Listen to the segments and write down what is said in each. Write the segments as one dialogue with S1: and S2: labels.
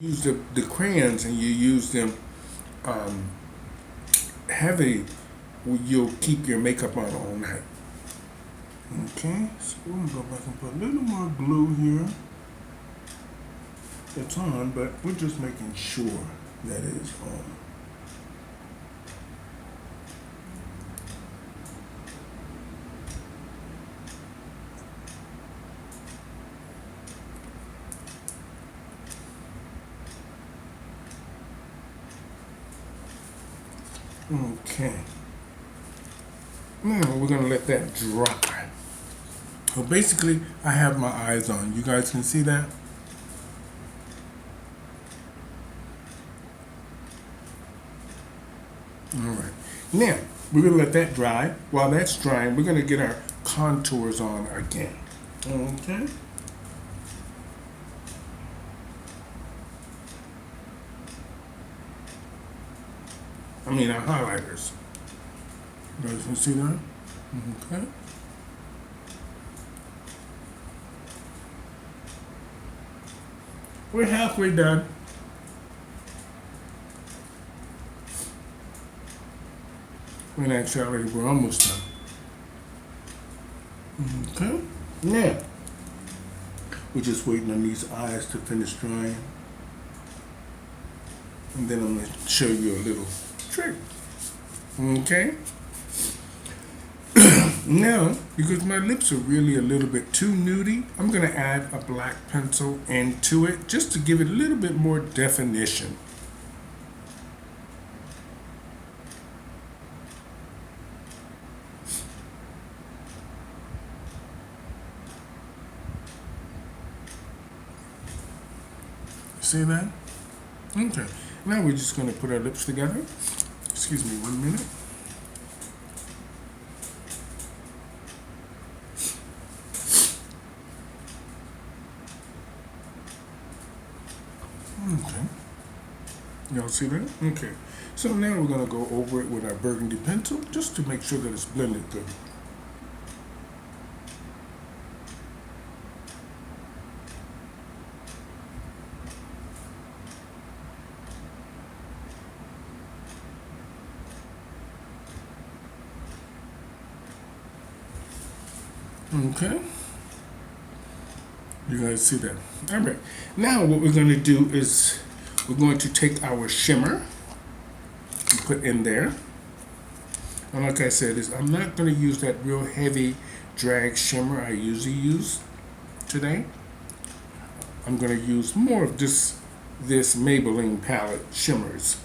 S1: use the crayons and you use them um, heavy, you'll keep your makeup on all night. Okay, so we're gonna go back and put a little more glue here. It's on, but we're just making sure that it's on. Okay. Now we're gonna let that dry. So basically, I have my eyes on. You guys can see that? All right. Now, we're gonna let that dry. While that's drying, we're gonna get our contours on again. Okay. I mean, our highlighters. You guys can see that? Okay. We're halfway done. In actuality, we're almost done. Okay. Now, we're just waiting on these eyes to finish drying. And then I'm going to show you a little trick. Okay. Now, because my lips are really a little bit too nudie, I'm going to add a black pencil into it just to give it a little bit more definition. See that? Okay. Now we're just going to put our lips together. Excuse me 1 minute. Okay. Y'all see that? Okay. So now we're going to go over it with our burgundy pencil just to make sure that it's blended good. Okay. You guys see that? All right. Now what we're going to do is we're going to take our shimmer and put in there. And like I said, I'm not going to use that real heavy drag shimmer I usually use today. I'm going to use more of this Maybelline palette shimmers.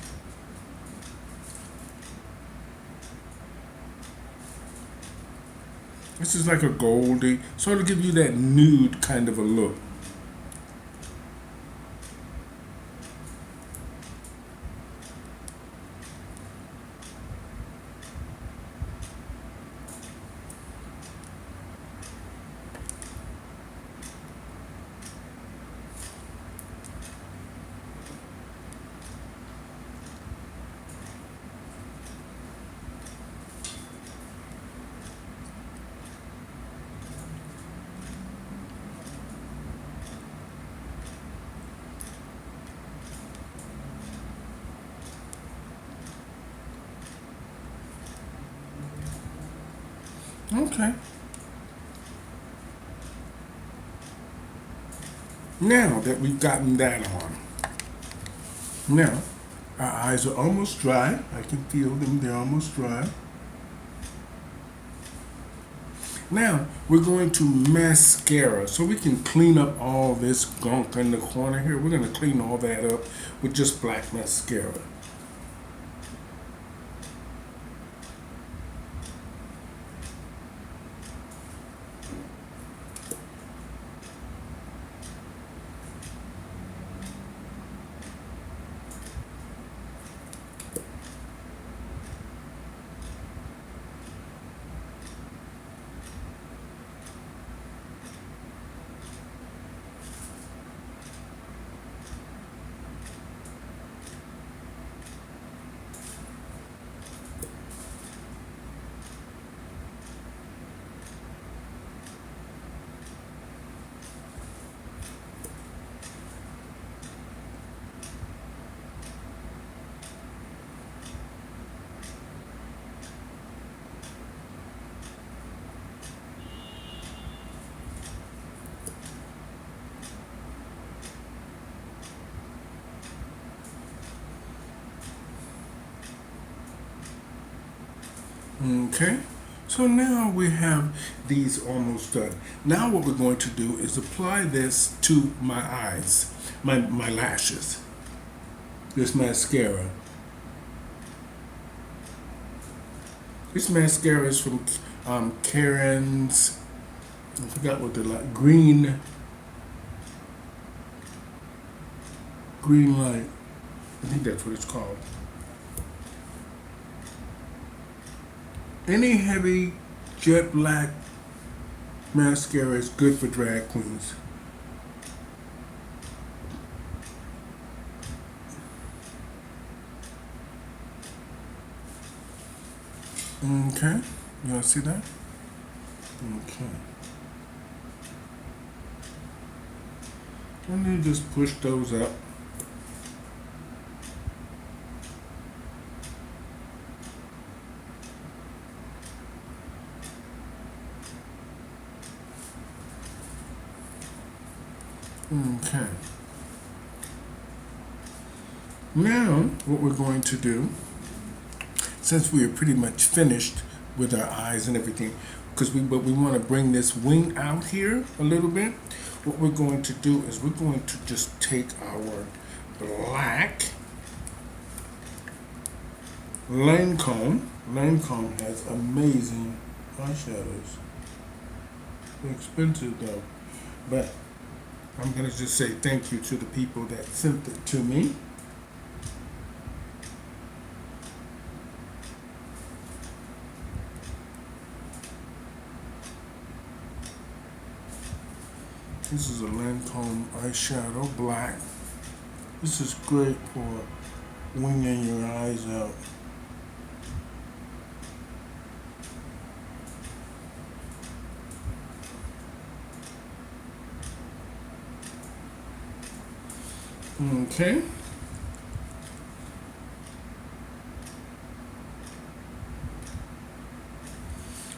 S1: This is like a goldy, sort of give you that nude kind of a look. Okay. Now that we've gotten that on, now our eyes are almost dry. I can feel them, they're almost dry. Now we're going to mascara so we can clean up all this gunk in the corner here. We're going to clean all that up with just black mascara. Okay, so now we have these almost done. Now what we're going to do is apply this to my eyes, my lashes, this mascara. This mascara is from Karen's, I forgot what they're like, green light. I think that's what it's called. Any heavy jet black mascara is good for drag queens. Okay, you all see that? Okay. And then just push those up. Okay. Now, what we're going to do, since we are pretty much finished with our eyes and everything, but we want to bring this wing out here a little bit, what we're going to do is we're going to just take our black Lancome. Lancome has amazing eyeshadows. They're expensive though, but I'm going to just say thank you to the people that sent it to me. This is a Lancome eyeshadow, black. This is great for winging your eyes out. Okay.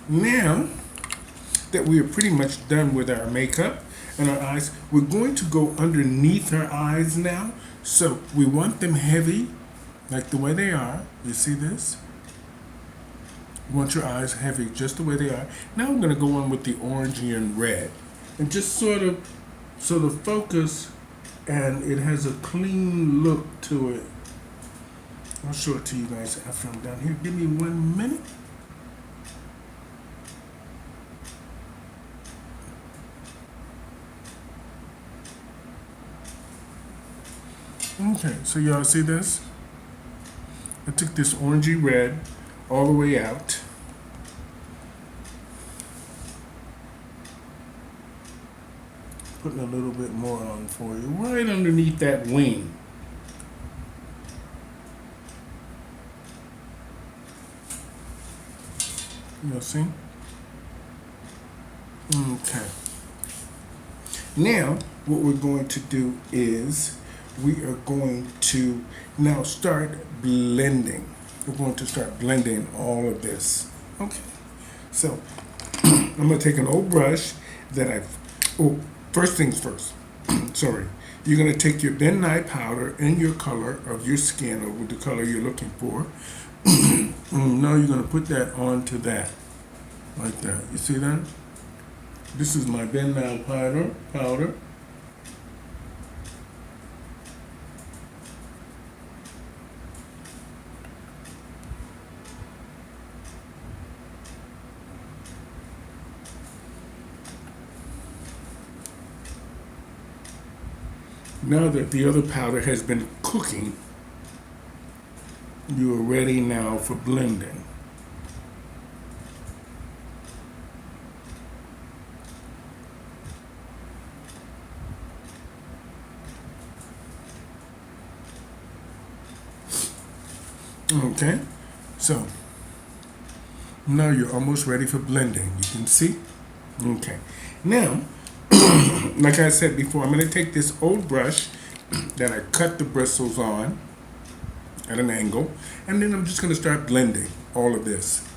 S1: Now that we are pretty much done with our makeup and our eyes, we're going to go underneath our eyes now. So we want them heavy, like the way they are. You see this? You want your eyes heavy, just the way they are. Now I'm going to go on with the orangey and red, and just sort of focus, and it has a clean look to it. I'll show it to you guys after I'm done here. Give me 1 minute. Okay, so y'all see this? I took this orangey red all the way out. Putting a little bit more on for you, right underneath that wing. You'll see? Okay. Now, what we're going to do is we are going to now start blending. We're going to start blending all of this. Okay. So, I'm going to take an old brush that first things first. Sorry. You're going to take your Ben Nye powder and your color of your skin, or with the color you're looking for. Now you're going to put that onto that. Like that. You see that? This is my Ben Nye powder. Now that the other powder has been cooking, you are ready now for blending. Okay, so now you're almost ready for blending. You can see? Okay, now like I said before, I'm going to take this old brush that I cut the bristles on at an angle, and then I'm just going to start blending all of this.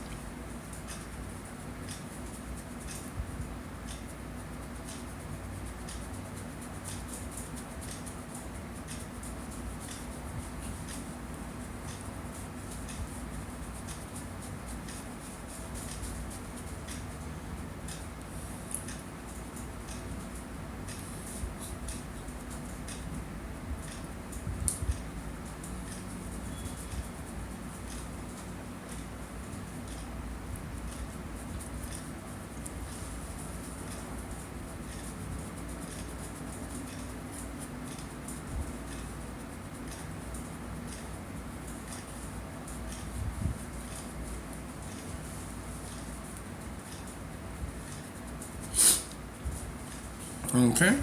S1: Okay,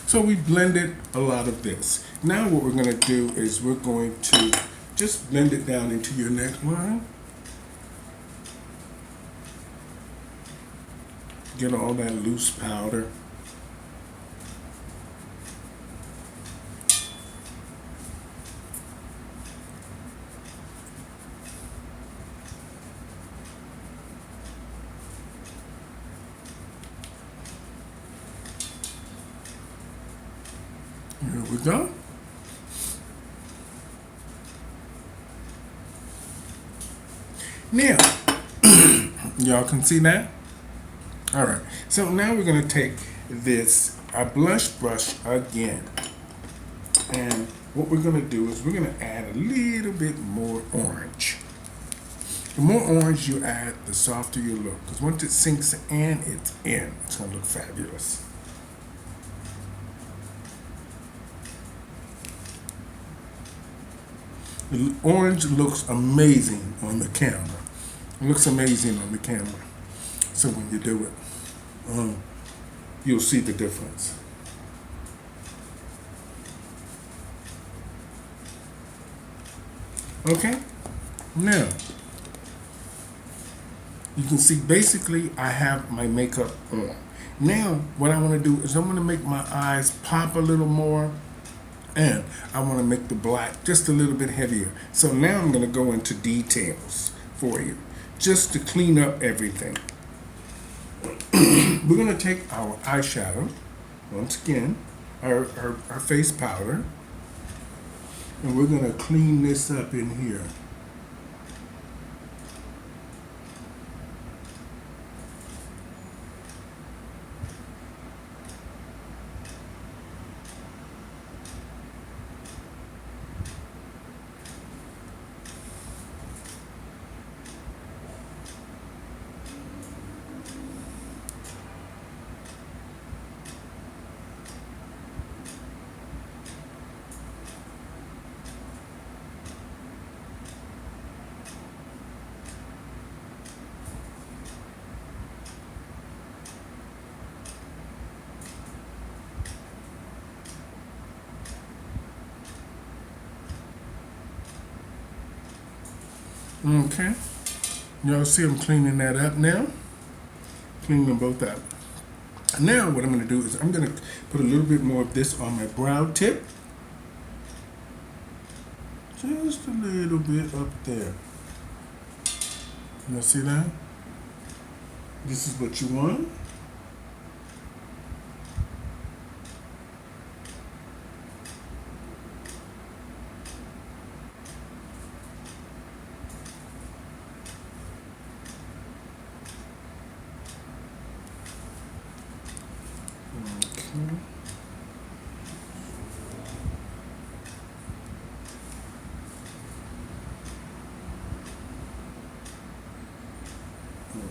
S1: so we blended a lot of this. Now what we're going to do is we're going to just blend it down into your neckline. Get all that loose powder. Here we go. Now, y'all can see that? All right, so now we're gonna take this, our blush brush again. And what we're gonna do is we're gonna add a little bit more orange. The more orange you add, the softer you look. Because once it sinks in, it's in. It's gonna look fabulous. The orange looks amazing on the camera. It looks amazing on the camera. So when you do it, you'll see the difference. Okay, now you can see basically I have my makeup on. Now what I want to do is I'm going to make my eyes pop a little more, and I want to make the black just a little bit heavier. So now I'm going to go into details for you just to clean up everything. We're going to take our eyeshadow, once again, our face powder, and we're going to clean this up in here. Okay, y'all see I'm cleaning that up now. Cleaning them both up. Now what I'm going to do is I'm going to put a little bit more of this on my brow tip. Just a little bit up there. You see that? This is what you want.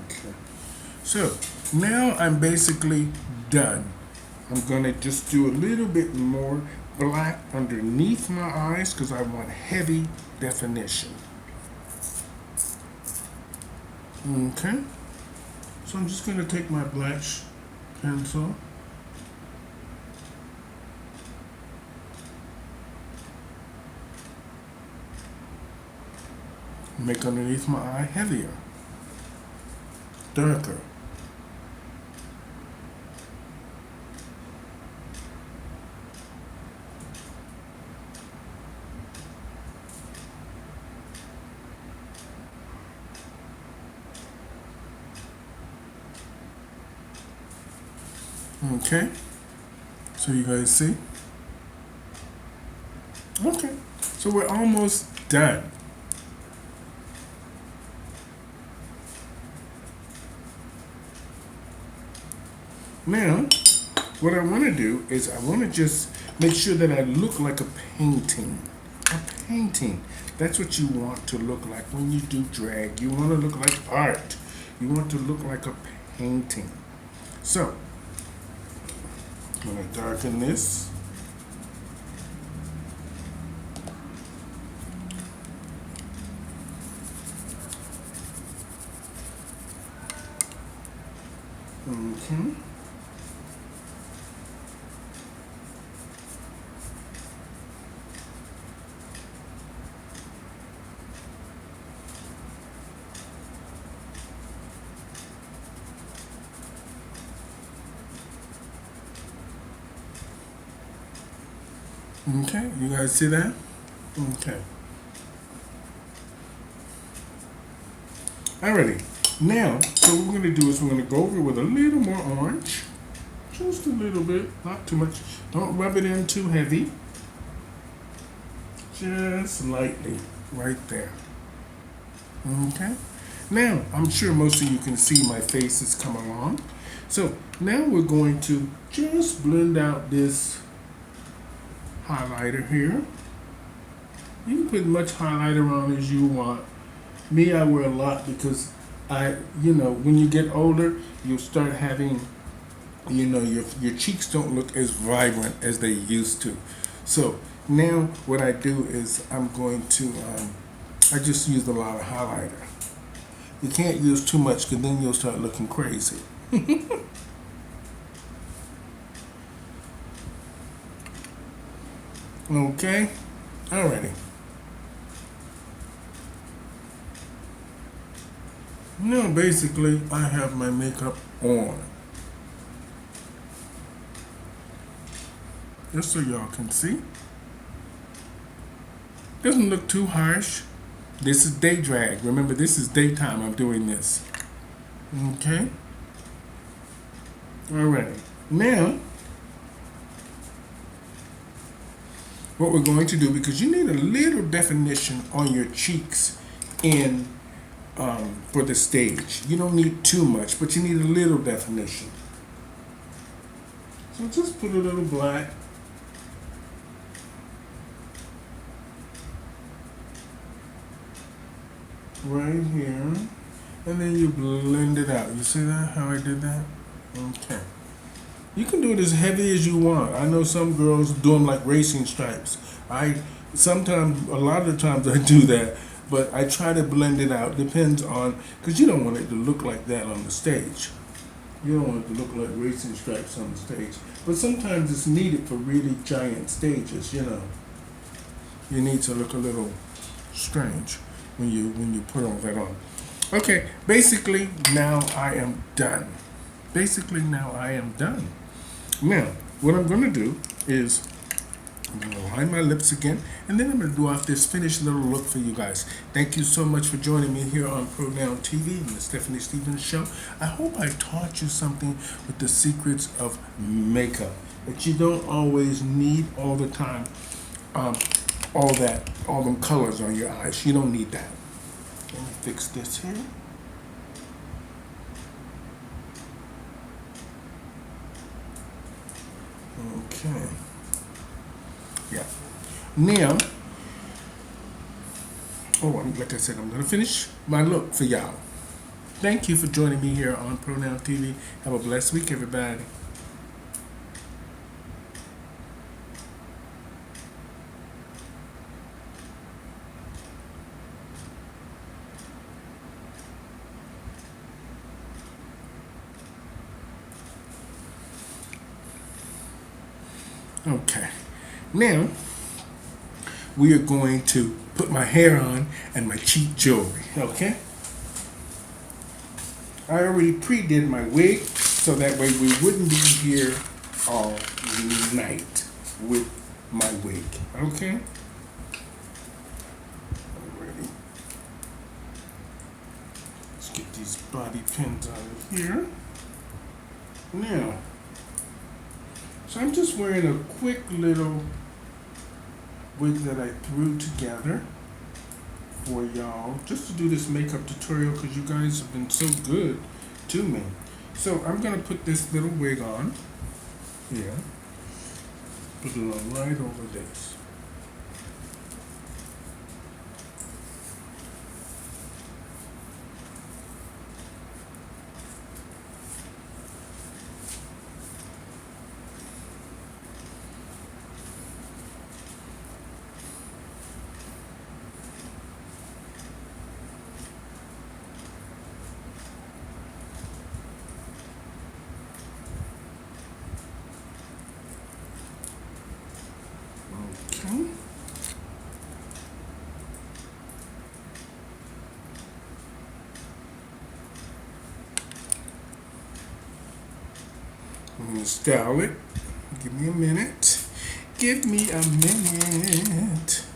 S1: Okay. So now I'm basically done. I'm gonna just do a little bit more black underneath my eyes because I want heavy definition. Okay. So I'm just gonna take my black pencil. Make underneath my eye heavier, darker. Okay, so you guys see? Okay, so we're almost done. Now, what I want to do is I want to just make sure that I look like a painting. A painting. That's what you want to look like when you do drag. You want to look like art. You want to look like a painting. So, I'm going to darken this. Okay. Okay, you guys see that? Okay. Alrighty. Now, so what we're going to do is we're going to go over with a little more orange. Just a little bit, not too much. Don't rub it in too heavy. Just lightly, right there. Okay. Now, I'm sure most of you can see my face is coming along. So now we're going to just blend out this highlighter here. You can put much highlighter on as you want. Me, I wear a lot because when you get older, you'll start having, your cheeks don't look as vibrant as they used to. So now what I do is I'm going to, I just use a lot of highlighter. You can't use too much because then you'll start looking crazy. Okay? Alrighty. Now basically I have my makeup on. Just so y'all can see. Doesn't look too harsh. This is day drag. Remember, this is daytime I'm doing this. Okay? Alright. Now, what we're going to do, because you need a little definition on your cheeks for the stage. You don't need too much, but you need a little definition. So just put a little black. Right here. And then you blend it out. You see that? How I did that? Okay. You can do it as heavy as you want. I know some girls do them like racing stripes. A lot of the times I do that, but I try to blend it out. Depends on, because you don't want it to look like that on the stage. You don't want it to look like racing stripes on the stage. But sometimes it's needed for really giant stages, You need to look a little strange when you put all that on. Okay, basically now I am done. Now, what I'm going to do is I'm going to line my lips again, and then I'm going to do off this finished little look for you guys. Thank you so much for joining me here on Pronoun TV and the Stephanie Stevens Show. I hope I taught you something with the secrets of makeup that you don't always need all the time. All them colors on your eyes. You don't need that. Let me fix this here. Okay. Yeah. Now, like I said, I'm going to finish my look for y'all. Thank you for joining me here on Pronoun TV. Have a blessed week, everybody. Okay, now we are going to put my hair on and my cheap jewelry, okay? I already pre-did my wig, so that way we wouldn't be here all night with my wig, okay? Alrighty. Let's get these bobby pins out of here. Now, so I'm just wearing a quick little wig that I threw together for y'all, just to do this makeup tutorial because you guys have been so good to me. So I'm going to put this little wig on here. Put it on right over this. Okay. I'm going to style it. Give me a minute. give me a minute.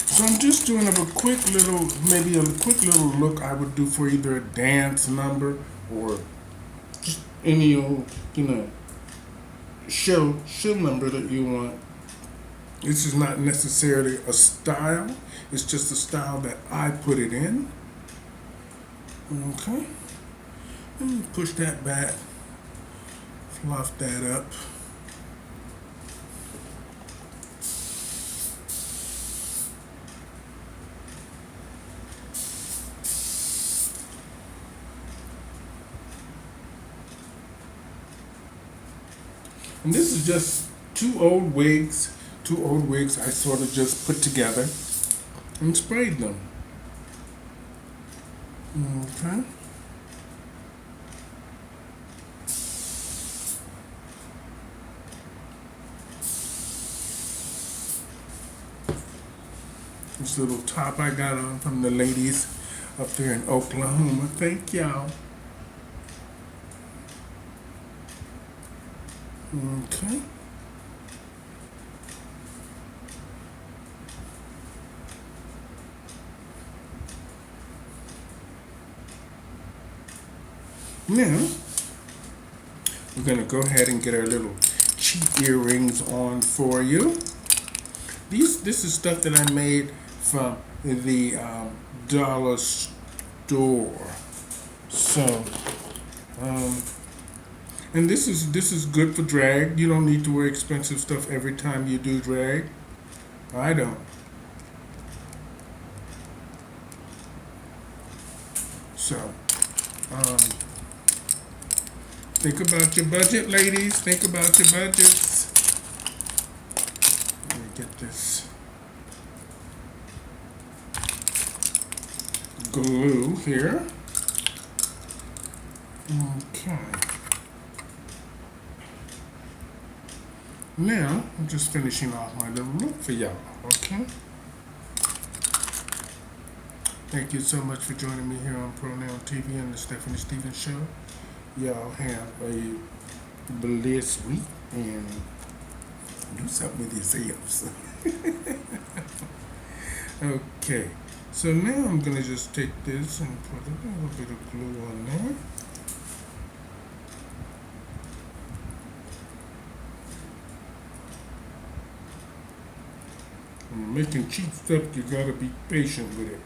S1: So I'm just doing a quick little, maybe a quick little look I would do for either a dance number or just any old, show number that you want. This is not necessarily a style. It's just a style that I put it in. Okay. Let me push that back. Fluff that up. And this is just two old wigs I sort of just put together and sprayed them. Okay. This little top I got on from the ladies up there in Oklahoma. Thank y'all. Okay. Now, we're going to go ahead and get our little cheap earrings on for you. This is stuff that I made from the dollar store. So, and this is good for drag. You don't need to wear expensive stuff every time you do drag. I don't. So, think about your budget, ladies. Think about your budgets. Let me get this glue here. Okay. Now, I'm just finishing off my little look for y'all, okay? Thank you so much for joining me here on Pronoun TV and the Stephanie Stevens Show. Y'all have a blessed week and do something with yourselves. Okay, so now I'm going to just take this and put a little bit of glue on there. When you're making cheap stuff, you gotta be patient with it.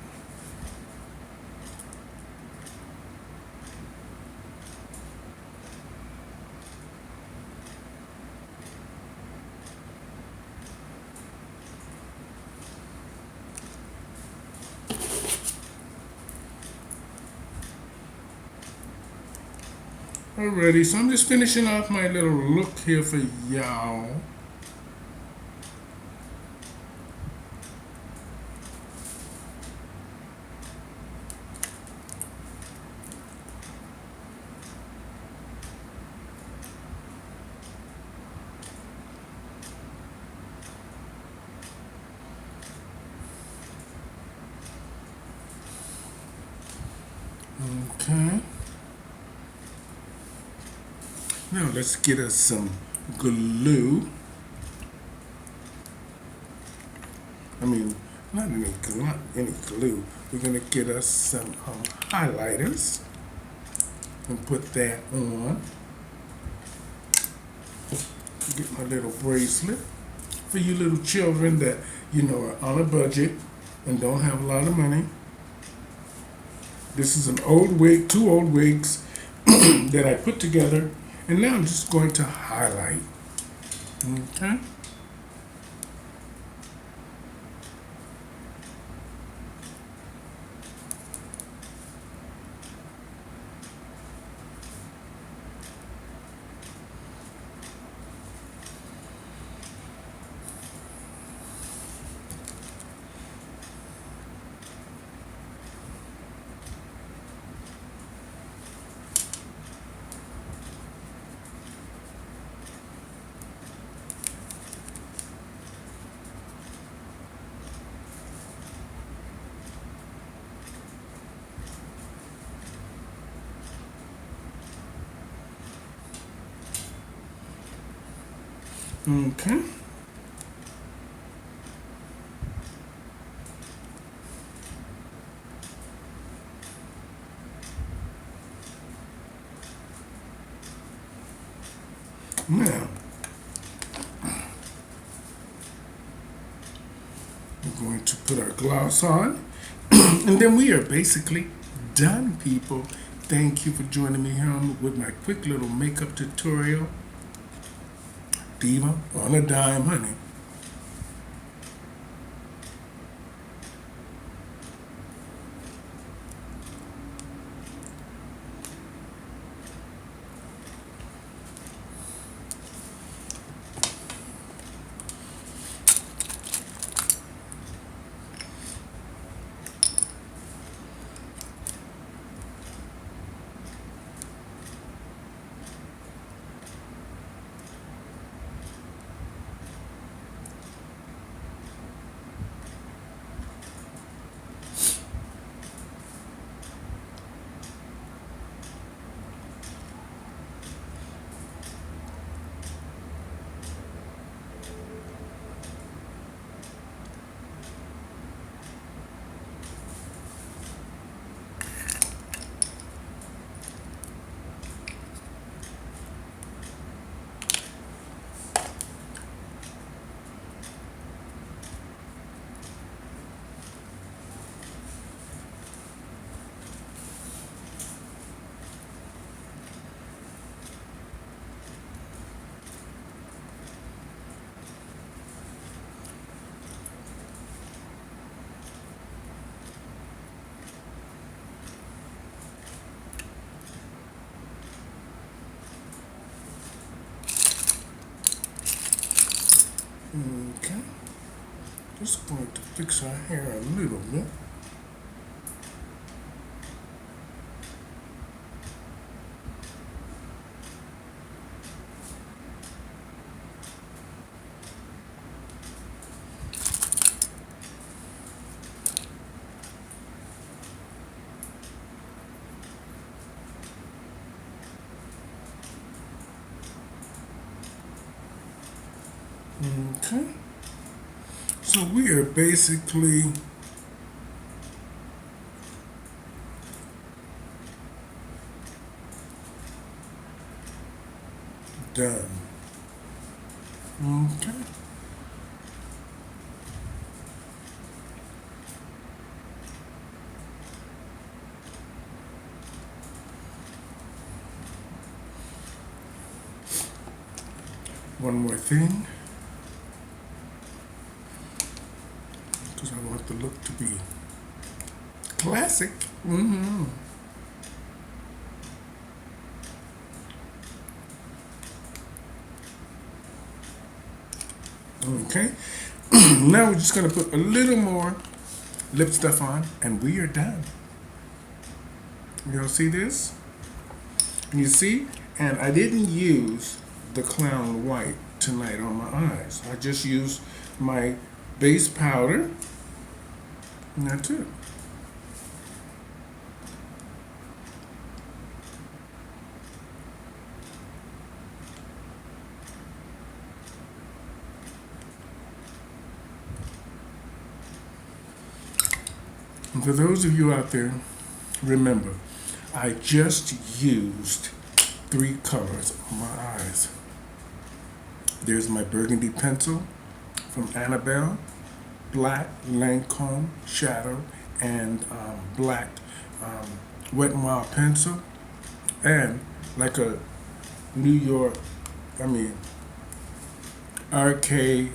S1: Alrighty, so I'm just finishing off my little look here for y'all. Okay. Now let's get us some glue. I mean, not any glue. We're gonna get us some highlighters and put that on. Get my little bracelet for you little children that are on a budget and don't have a lot of money. This is an old wig, two old wigs that I put together, and now I'm just going to highlight. Okay. Okay. Now, we're going to put our gloss on. And then we are basically done, people. Thank you for joining me here with my quick little makeup tutorial. Diva on a dime, honey. Okay. Just going to fix our hair a little bit. Okay. So we are basically done. Okay. One more thing, because I want the look to be classic. Okay. Now we're just going to put a little more lip stuff on, and we are done. Y'all see this? You see? And I didn't use the clown white tonight on my eyes. I just used my base powder, and that's it. And for those of you out there, remember, I just used 3 colors on my eyes. There's my burgundy pencil from Annabelle, black Lancome shadow, and black Wet n Wild pencil, and like a New York, RK,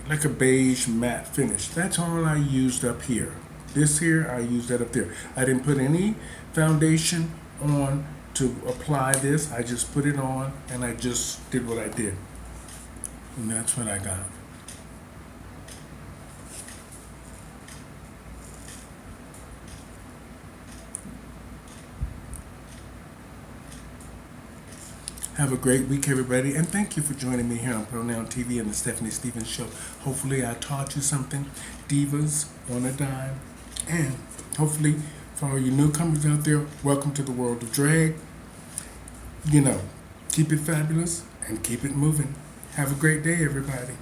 S1: like a beige matte finish. That's all I used up here. This here, I used that up there. I didn't put any foundation on to apply this. I just put it on and I just did what I did. And that's what I got. Have a great week, everybody, and thank you for joining me here on Pronoun TV and the Stephanie Stevens Show. Hopefully I taught you something. Divas on a dime. And hopefully for all you newcomers out there, welcome to the world of drag. You know, keep it fabulous and keep it moving. Have a great day, everybody.